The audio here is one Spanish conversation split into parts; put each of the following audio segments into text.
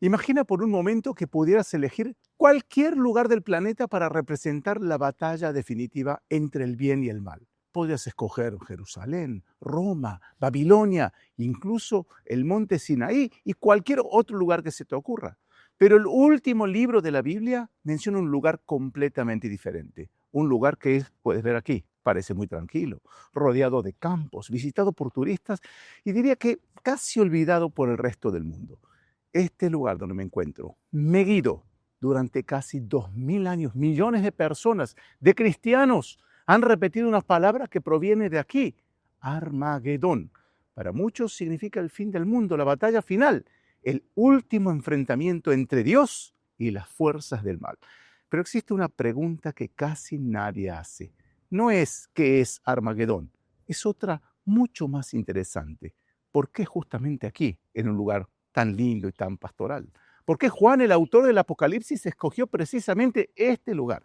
Imagina por un momento que pudieras elegir cualquier lugar del planeta para representar la batalla definitiva entre el bien y el mal. Podrías escoger Jerusalén, Roma, Babilonia, incluso el monte Sinaí y cualquier otro lugar que se te ocurra. Pero el último libro de la Biblia menciona un lugar completamente diferente. Un lugar que puedes ver aquí. Parece muy tranquilo, rodeado de campos, visitado por turistas y diría que casi olvidado por el resto del mundo. Este lugar donde me encuentro, Megiddo, durante casi 2000 años, millones de personas, de cristianos, han repetido una palabra que proviene de aquí, Armagedón. Para muchos significa el fin del mundo, la batalla final, el último enfrentamiento entre Dios y las fuerzas del mal. Pero existe una pregunta que casi nadie hace. No es qué es Armagedón, es otra mucho más interesante. ¿Por qué justamente aquí, en un lugar tan lindo y tan pastoral? ¿Por qué Juan, el autor del Apocalipsis, escogió precisamente este lugar?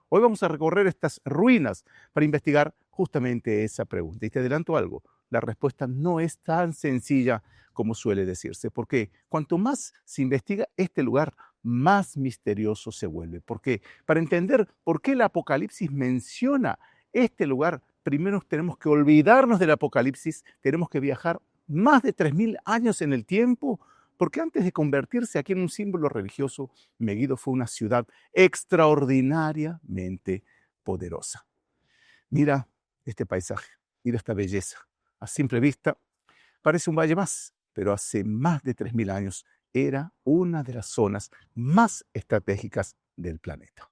Hoy vamos a recorrer estas ruinas para investigar justamente esa pregunta. Y te adelanto algo, la respuesta no es tan sencilla como suele decirse, porque cuanto más se investiga este lugar, más misterioso se vuelve. Porque para entender por qué el Apocalipsis menciona este lugar, primero tenemos que olvidarnos del Apocalipsis, tenemos que viajar más de 3000 años en el tiempo, porque antes de convertirse aquí en un símbolo religioso, Megiddo fue una ciudad extraordinariamente poderosa. Mira este paisaje, mira esta belleza. A simple vista parece un valle más, pero hace más de 3000 años era una de las zonas más estratégicas del planeta.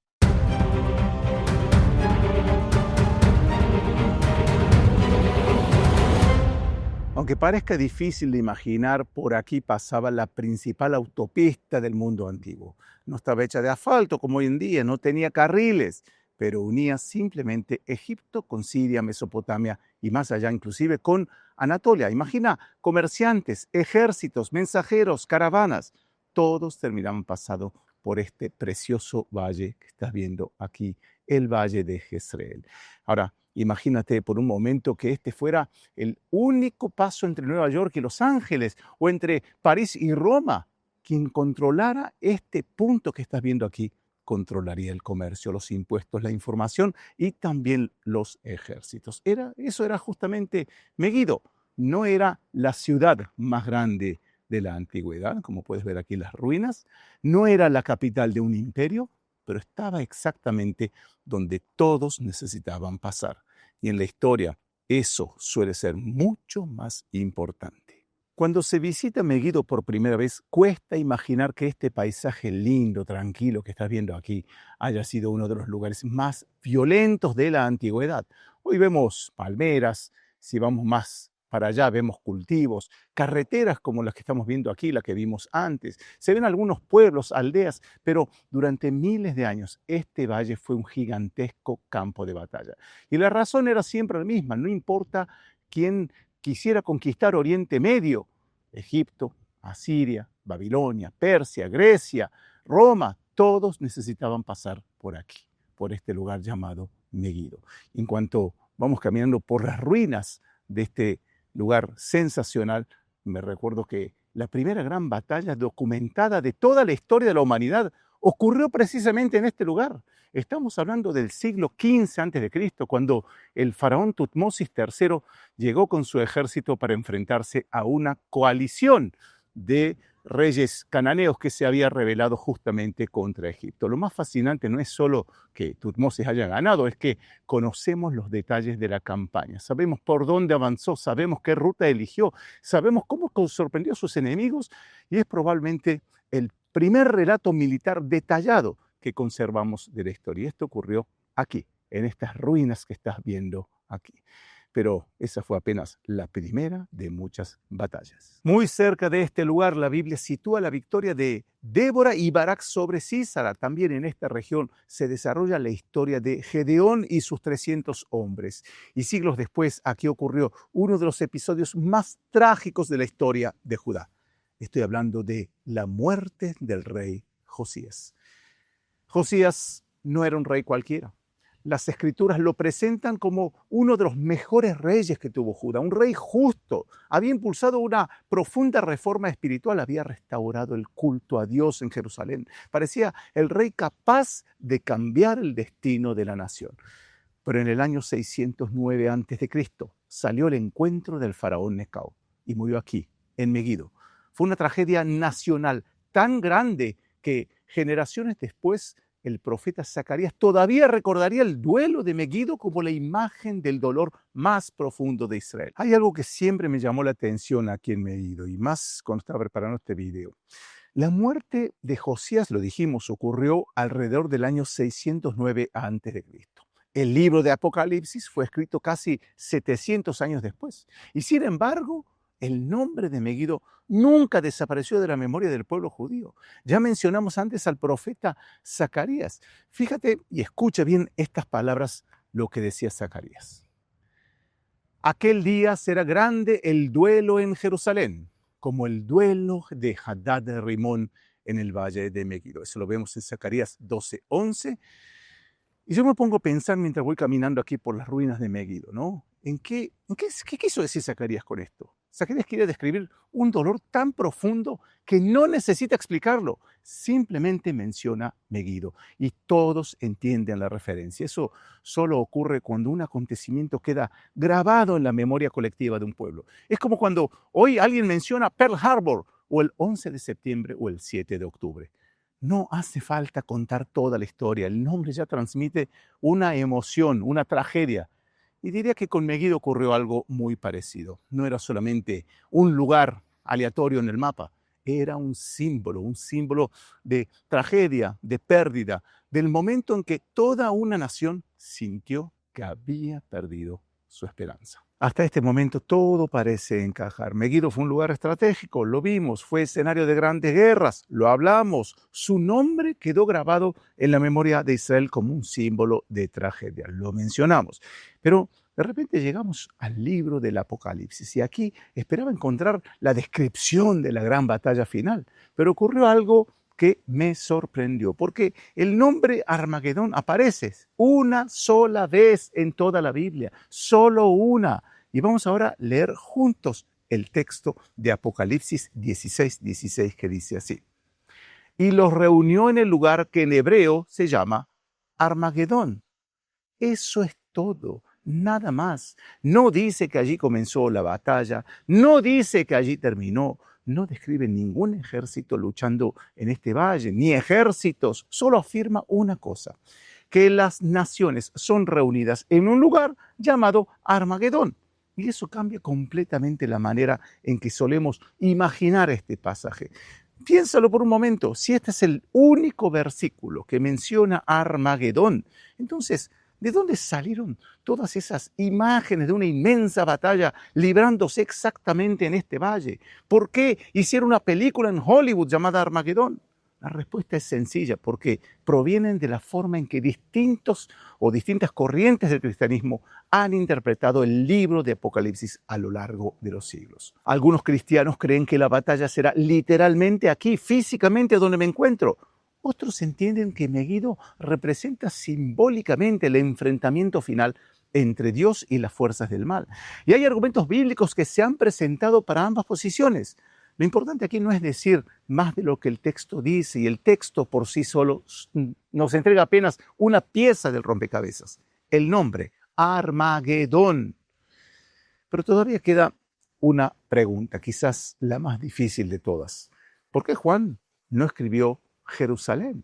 Aunque parezca difícil de imaginar, por aquí pasaba la principal autopista del mundo antiguo. No estaba hecha de asfalto como hoy en día, no tenía carriles, pero unía simplemente Egipto con Siria, Mesopotamia y más allá inclusive con Anatolia. Imagina comerciantes, ejércitos, mensajeros, caravanas, todos terminaban pasando por este precioso valle que estás viendo aquí, el Valle de Jezreel. Ahora, imagínate por un momento que este fuera el único paso entre Nueva York y Los Ángeles o entre París y Roma. Quien controlara este punto que estás viendo aquí, controlaría el comercio, los impuestos, la información y también los ejércitos. Eso era justamente Megiddo. No era la ciudad más grande de la antigüedad, como puedes ver aquí las ruinas. No era la capital de un imperio, pero estaba exactamente donde todos necesitaban pasar. Y en la historia, eso suele ser mucho más importante. Cuando se visita Megiddo por primera vez, cuesta imaginar que este paisaje lindo, tranquilo que estás viendo aquí, haya sido uno de los lugares más violentos de la antigüedad. Hoy vemos palmeras, si vamos más para allá vemos cultivos, carreteras como las que estamos viendo aquí, la que vimos antes. Se ven algunos pueblos, aldeas, pero durante miles de años este valle fue un gigantesco campo de batalla. Y la razón era siempre la misma, no importa quién quisiera conquistar Oriente Medio, Egipto, Asiria, Babilonia, Persia, Grecia, Roma, todos necesitaban pasar por aquí, por este lugar llamado Megiddo. En cuanto vamos caminando por las ruinas de este lugar sensacional, me recuerdo que la primera gran batalla documentada de toda la historia de la humanidad ocurrió precisamente en este lugar. Estamos hablando del siglo XV a.C., cuando el faraón Tutmosis III llegó con su ejército para enfrentarse a una coalición de reyes cananeos que se había rebelado justamente contra Egipto. Lo más fascinante no es solo que Tutmosis haya ganado, es que conocemos los detalles de la campaña. Sabemos por dónde avanzó, sabemos qué ruta eligió, sabemos cómo sorprendió a sus enemigos y es probablemente el primer relato militar detallado que conservamos de la historia. Y esto ocurrió aquí, en estas ruinas que estás viendo aquí. Pero esa fue apenas la primera de muchas batallas. Muy cerca de este lugar, la Biblia sitúa la victoria de Débora y Barak sobre Sísara. También en esta región se desarrolla la historia de Gedeón y sus 300 hombres. Y siglos después, aquí ocurrió uno de los episodios más trágicos de la historia de Judá. Estoy hablando de la muerte del rey Josías. Josías no era un rey cualquiera. las escrituras lo presentan como uno de los mejores reyes que tuvo Judá, un rey justo. Había impulsado una profunda reforma espiritual, había restaurado el culto a Dios en Jerusalén. Parecía el rey capaz de cambiar el destino de la nación. Pero en el año 609 a.C. salió el encuentro del faraón Necao y murió aquí, en Megido. Fue una tragedia nacional tan grande que generaciones después el profeta Zacarías todavía recordaría el duelo de Megido como la imagen del dolor más profundo de Israel. Hay algo que siempre me llamó la atención aquí en Megido, y más cuando estaba preparando este video. La muerte de Josías, lo dijimos, ocurrió alrededor del año 609 a.C. El libro de Apocalipsis fue escrito casi 700 años después. Y sin embargo, el nombre de Megido nunca desapareció de la memoria del pueblo judío. Ya mencionamos antes al profeta Zacarías. Fíjate y escucha bien estas palabras, lo que decía Zacarías. Aquel día será grande el duelo en Jerusalén, como el duelo de Hadad de Rimón en el valle de Megido. Eso lo vemos en Zacarías 12:11. Y yo me pongo a pensar mientras voy caminando aquí por las ruinas de Megido, ¿no? ¿Qué quiso decir Zacarías con esto? Zacarías quiere describir un dolor tan profundo que no necesita explicarlo. Simplemente menciona Megido y todos entienden la referencia. Eso solo ocurre cuando un acontecimiento queda grabado en la memoria colectiva de un pueblo. Es como cuando hoy alguien menciona Pearl Harbor o el 11 de septiembre o el 7 de octubre. No hace falta contar toda la historia. El nombre ya transmite una emoción, una tragedia. Y diría que con Megido ocurrió algo muy parecido. No era solamente un lugar aleatorio en el mapa. Era un símbolo de tragedia, de pérdida, del momento en que toda una nación sintió que había perdido su esperanza. Hasta este momento todo parece encajar. Megido fue un lugar estratégico, lo vimos, fue escenario de grandes guerras, lo hablamos. Su nombre quedó grabado en la memoria de Israel como un símbolo de tragedia, lo mencionamos. Pero de repente llegamos al libro del Apocalipsis y aquí esperaba encontrar la descripción de la gran batalla final, pero ocurrió algo que me sorprendió, porque el nombre Armagedón aparece una sola vez en toda la Biblia, solo una. Y vamos ahora a leer juntos el texto de Apocalipsis 16:16 que dice así. Y los reunió en el lugar que en hebreo se llama Armagedón. Eso es todo, nada más. No dice que allí comenzó la batalla, no dice que allí terminó. No describe ningún ejército luchando en este valle, ni ejércitos, solo afirma una cosa, que las naciones son reunidas en un lugar llamado Armagedón. Y eso cambia completamente la manera en que solemos imaginar este pasaje. Piénsalo por un momento, si este es el único versículo que menciona Armagedón, entonces, ¿de dónde salieron todas esas imágenes de una inmensa batalla librándose exactamente en este valle? ¿Por qué hicieron una película en Hollywood llamada Armagedón? La respuesta es sencilla, porque provienen de la forma en que distintas corrientes del cristianismo han interpretado el libro de Apocalipsis a lo largo de los siglos. Algunos cristianos creen que la batalla será literalmente aquí, físicamente donde me encuentro. Otros entienden que Megido representa simbólicamente el enfrentamiento final entre Dios y las fuerzas del mal. Y hay argumentos bíblicos que se han presentado para ambas posiciones. Lo importante aquí no es decir más de lo que el texto dice, y el texto por sí solo nos entrega apenas una pieza del rompecabezas. El nombre, Armagedón. Pero todavía queda una pregunta, quizás la más difícil de todas. ¿Por qué Juan no escribió Jerusalén?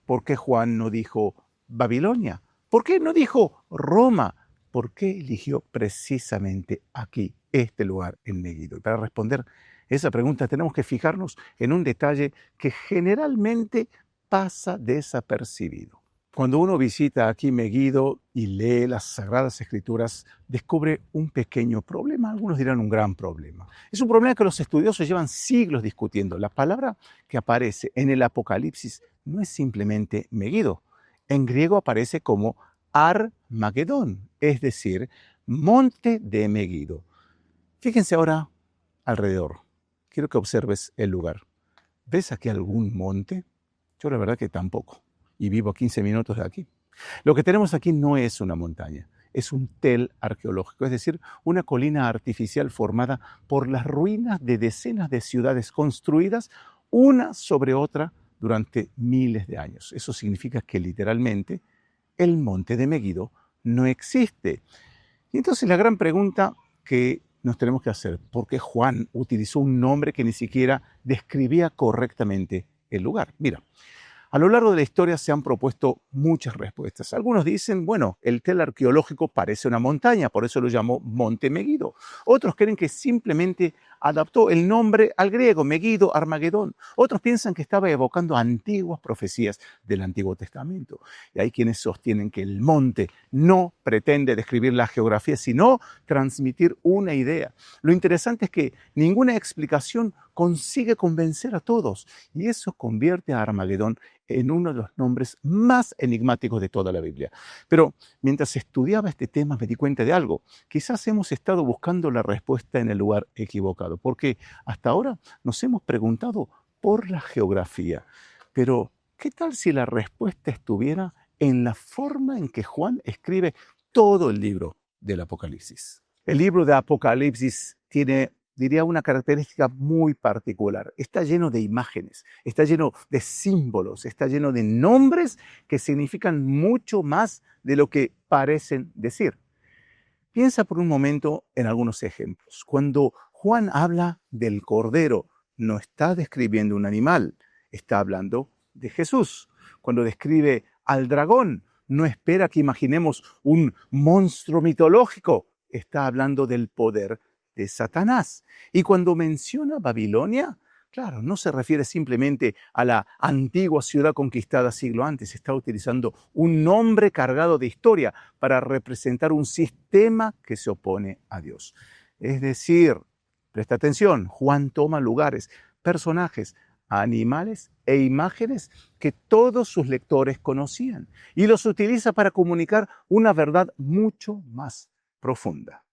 ¿Por qué Juan no dijo Babilonia? ¿Por qué no dijo Roma? ¿Por qué eligió precisamente aquí, este lugar en Megido? Y para responder esa pregunta tenemos que fijarnos en un detalle que generalmente pasa desapercibido. Cuando uno visita aquí Megido y lee las Sagradas Escrituras, descubre un pequeño problema, algunos dirán un gran problema. Es un problema que los estudiosos llevan siglos discutiendo. La palabra que aparece en el Apocalipsis no es simplemente Megido. En griego aparece como Armagedón, es decir, monte de Megido. Fíjense ahora alrededor. Quiero que observes el lugar. ¿Ves aquí algún monte? Yo la verdad que tampoco. Y vivo a 15 minutos de aquí. Lo que tenemos aquí no es una montaña, es un tel arqueológico, es decir, una colina artificial formada por las ruinas de decenas de ciudades construidas una sobre otra durante miles de años. Eso significa que literalmente el monte de Meguido no existe. Y entonces la gran pregunta que nos tenemos que hacer, ¿por qué Juan utilizó un nombre que ni siquiera describía correctamente el lugar? Mira, a lo largo de la historia se han propuesto muchas respuestas. Algunos dicen, bueno, el tel arqueológico parece una montaña, por eso lo llamó Monte Meguido. Otros creen que simplemente adaptó el nombre al griego, Meguido, Armagedón. Otros piensan que estaba evocando antiguas profecías del Antiguo Testamento. Y hay quienes sostienen que el monte no pretende describir la geografía, sino transmitir una idea. Lo interesante es que ninguna explicación consigue convencer a todos, y eso convierte a Armagedón en uno de los nombres más enigmáticos de toda la Biblia. Pero mientras estudiaba este tema me di cuenta de algo. Quizás hemos estado buscando la respuesta en el lugar equivocado, porque hasta ahora nos hemos preguntado por la geografía. Pero, ¿qué tal si la respuesta estuviera en la forma en que Juan escribe todo el libro del Apocalipsis? El libro de Apocalipsis tiene, diría, una característica muy particular. Está lleno de imágenes, está lleno de símbolos, está lleno de nombres que significan mucho más de lo que parecen decir. Piensa por un momento en algunos ejemplos. Cuando Juan habla del Cordero, no está describiendo un animal, está hablando de Jesús. Cuando describe al dragón, no espera que imaginemos un monstruo mitológico, está hablando del poder de Satanás. Y cuando menciona Babilonia, claro, no se refiere simplemente a la antigua ciudad conquistada siglo antes, está utilizando un nombre cargado de historia para representar un sistema que se opone a Dios. Es decir, presta atención, Juan toma lugares, personajes, animales e imágenes que todos sus lectores conocían y los utiliza para comunicar una verdad mucho más profunda.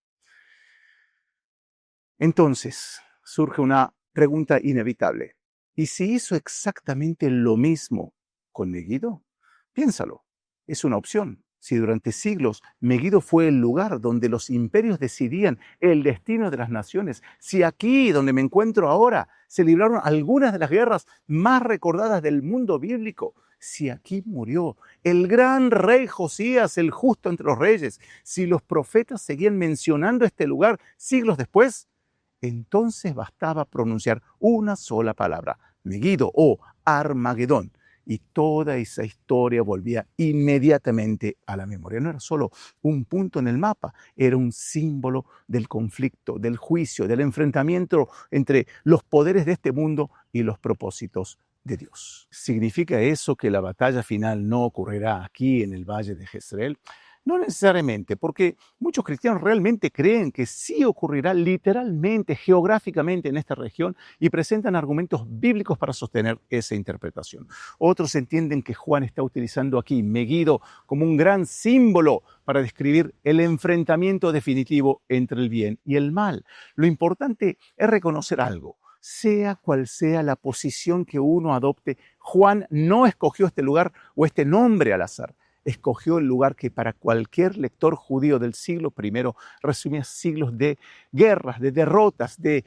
Entonces, surge una pregunta inevitable. ¿Y si hizo exactamente lo mismo con Meguido? Piénsalo, es una opción. Si durante siglos Meguido fue el lugar donde los imperios decidían el destino de las naciones, si aquí, donde me encuentro ahora, se libraron algunas de las guerras más recordadas del mundo bíblico, si aquí murió el gran rey Josías, el justo entre los reyes, si los profetas seguían mencionando este lugar siglos después, entonces bastaba pronunciar una sola palabra, Meguido o Armagedón, y toda esa historia volvía inmediatamente a la memoria. No era solo un punto en el mapa, era un símbolo del conflicto, del juicio, del enfrentamiento entre los poderes de este mundo y los propósitos de Dios. ¿Significa eso que la batalla final no ocurrirá aquí en el Valle de Jezreel? No necesariamente, porque muchos cristianos realmente creen que sí ocurrirá literalmente, geográficamente en esta región y presentan argumentos bíblicos para sostener esa interpretación. Otros entienden que Juan está utilizando aquí Meguido como un gran símbolo para describir el enfrentamiento definitivo entre el bien y el mal. Lo importante es reconocer algo. Sea cual sea la posición que uno adopte, Juan no escogió este lugar o este nombre al azar. Escogió el lugar que para cualquier lector judío del siglo I resumía siglos de guerras, de derrotas, de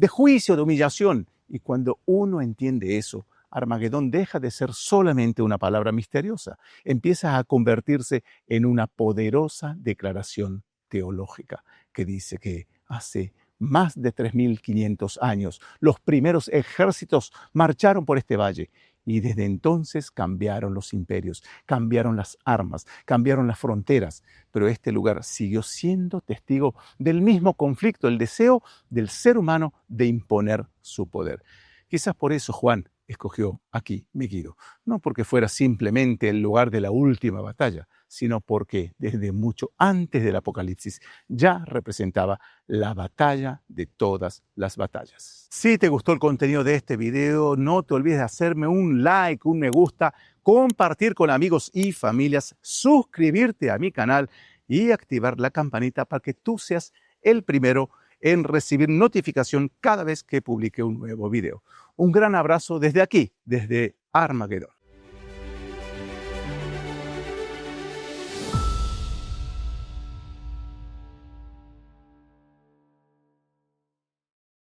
juicio, de humillación. Y cuando uno entiende eso, Armagedón deja de ser solamente una palabra misteriosa, empieza a convertirse en una poderosa declaración teológica que dice que hace más de 3.500 años los primeros ejércitos marcharon por este valle. Y desde entonces cambiaron los imperios, cambiaron las armas, cambiaron las fronteras, pero este lugar siguió siendo testigo del mismo conflicto, el deseo del ser humano de imponer su poder. Quizás por eso Juan escogió aquí Meguido, no porque fuera simplemente el lugar de la última batalla, sino porque desde mucho antes del Apocalipsis ya representaba la batalla de todas las batallas. Si te gustó el contenido de este video, no te olvides de hacerme un like, un me gusta, compartir con amigos y familias, suscribirte a mi canal y activar la campanita para que tú seas el primero en recibir notificación cada vez que publique un nuevo video. Un gran abrazo desde aquí, desde Armagedón.